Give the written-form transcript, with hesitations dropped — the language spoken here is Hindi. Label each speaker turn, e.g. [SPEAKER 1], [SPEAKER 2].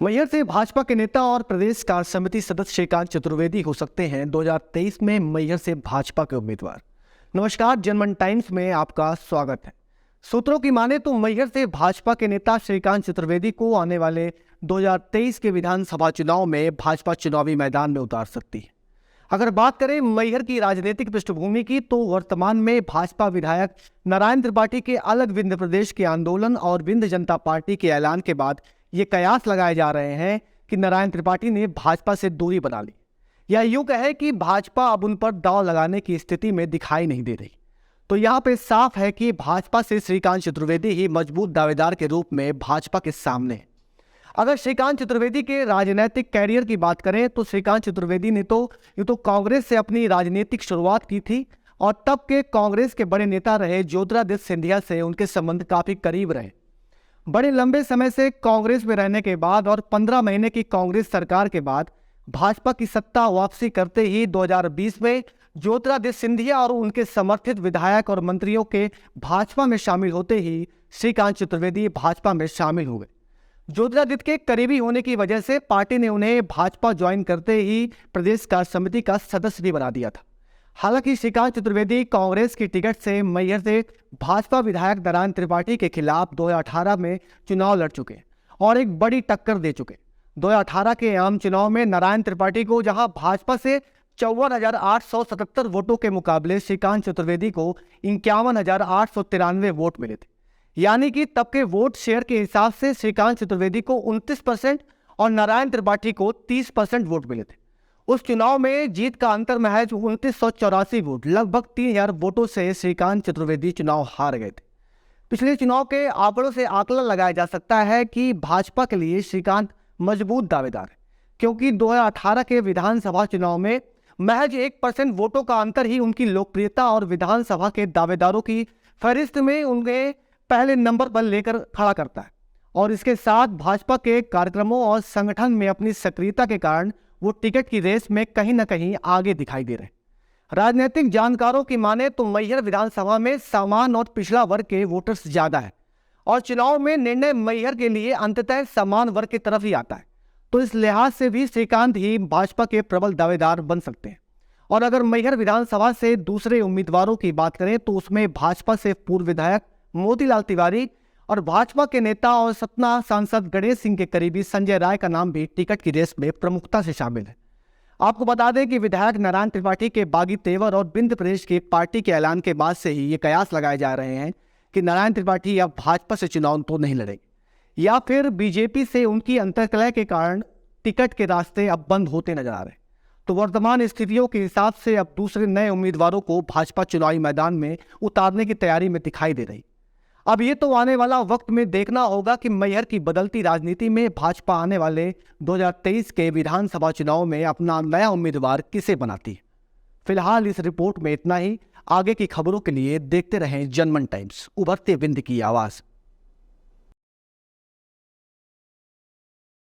[SPEAKER 1] मैहर से भाजपा के नेता और प्रदेश कार्य समिति सदस्य श्रीकांत चतुर्वेदी हो सकते हैं 2023 में मैहर से भाजपा के उम्मीदवार। नमस्कार, जनमन टाइम्स में आपका स्वागत है। सूत्रों की माने तो मैहर से भाजपा के नेता श्रीकांत चतुर्वेदी को आने वाले 2023 के विधानसभा चुनाव में भाजपा चुनावी मैदान में उतार सकती है। अगर बात करें मैहर की राजनीतिक पृष्ठभूमि की, तो वर्तमान में भाजपा विधायक नारायण त्रिपाठी के अलग विंध्य प्रदेश के आंदोलन और विंध्य जनता पार्टी के ऐलान के बाद ये कयास लगाए जा रहे हैं कि नारायण त्रिपाठी ने भाजपा से दूरी बना ली, या यूं कहे कि भाजपा अब उन पर दांव लगाने की स्थिति में दिखाई नहीं दे रही। तो यहाँ पे साफ है कि भाजपा से श्रीकांत चतुर्वेदी ही मजबूत दावेदार के रूप में भाजपा के सामने है। अगर श्रीकांत चतुर्वेदी के राजनीतिक कैरियर की बात करें तो श्रीकांत चतुर्वेदी ने तो कांग्रेस से अपनी राजनीतिक शुरुआत की थी और तब के कांग्रेस के बड़े नेता रहे ज्योतिरादित्य सिंधिया से उनके संबंध काफी करीब रहे। बड़े लंबे समय से कांग्रेस में रहने के बाद और 15 महीने की कांग्रेस सरकार के बाद भाजपा की सत्ता वापसी करते ही 2020 में ज्योतिरादित्य सिंधिया और उनके समर्थित विधायक और मंत्रियों के भाजपा में शामिल होते ही श्रीकांत चतुर्वेदी भाजपा में शामिल हो गए। ज्योतिरादित्य के करीबी होने की वजह से पार्टी ने उन्हें भाजपा ज्वाइन करते ही प्रदेश कार्य समिति का सदस्य भी बना दिया था। हालांकि श्रीकांत चतुर्वेदी कांग्रेस की टिकट से मैहर से भाजपा विधायक नारायण त्रिपाठी के खिलाफ 2018 में चुनाव लड़ चुके और एक बड़ी टक्कर दे चुके। 2018 के आम चुनाव में नारायण त्रिपाठी को जहां भाजपा से 54,877 वोटों के मुकाबले श्रीकांत चतुर्वेदी को 51,893 वोट मिले थे। यानी कि तब के वोट शेयर के हिसाब से श्रीकांत चतुर्वेदी को 29% और नारायण त्रिपाठी को 30% वोट मिले थे। उस चुनाव में जीत का अंतर महज 2984 वोट, लगभग 3000 वोटों से श्रीकांत चतुर्वेदी चुनाव हार गए थे। पिछले चुनाव के आंकड़ों से आकलन लगाया जा सकता है कि भाजपा के लिए श्रीकांत मजबूत दावेदार है, क्योंकि 2018 के विधानसभा चुनाव में महज 1% वोटों का अंतर ही उनकी लोकप्रियता और विधानसभा के दावेदारों की फहरिस्त में उन्हें पहले नंबर पर लेकर खड़ा करता है। और इसके साथ भाजपा के कार्यक्रमों और संगठन में अपनी सक्रियता के कारण वो टिकट की रेस में कहीं ना कहीं आगे दिखाई दे रहे। राजनीतिक जानकारों की माने तो मैहर विधानसभा में समान और पिछड़ा वर्ग के वोटर्स ज्यादा है और चुनाव में निर्णय मैहर के लिए अंततः समान वर्ग की तरफ ही आता है। तो इस लिहाज से भी श्रीकांत ही भाजपा के प्रबल दावेदार बन सकते हैं। और अगर मैहर विधानसभा से दूसरे उम्मीदवारों की बात करें तो उसमें भाजपा से पूर्व विधायक मोतीलाल तिवारी और भाजपा के नेता और सतना सांसद गणेश सिंह के करीबी संजय राय का नाम भी टिकट की रेस में प्रमुखता से शामिल है। आपको बता दें कि विधायक नारायण त्रिपाठी के बागी तेवर और विंध्य प्रदेश की पार्टी के ऐलान के बाद से ही ये कयास लगाए जा रहे हैं कि नारायण त्रिपाठी अब भाजपा से चुनाव तो नहीं लड़ेंगे, या फिर बीजेपी से उनकी अंतर्कलह के कारण टिकट के रास्ते अब बंद होते नजर आ रहे हैं। तो वर्तमान स्थितियों के हिसाब से अब दूसरे नए उम्मीदवारों को भाजपा चुनावी मैदान में उतारने की तैयारी में दिखाई दे रही। अब ये तो आने वाला वक्त में देखना होगा कि मैहर की बदलती राजनीति में भाजपा आने वाले 2023 के विधानसभा चुनाव में अपना नया उम्मीदवार किसे बनाती है। फिलहाल इस रिपोर्ट में इतना ही। आगे की खबरों के लिए देखते रहें जनमन टाइम्स, उभरते विंध्य की आवाज़।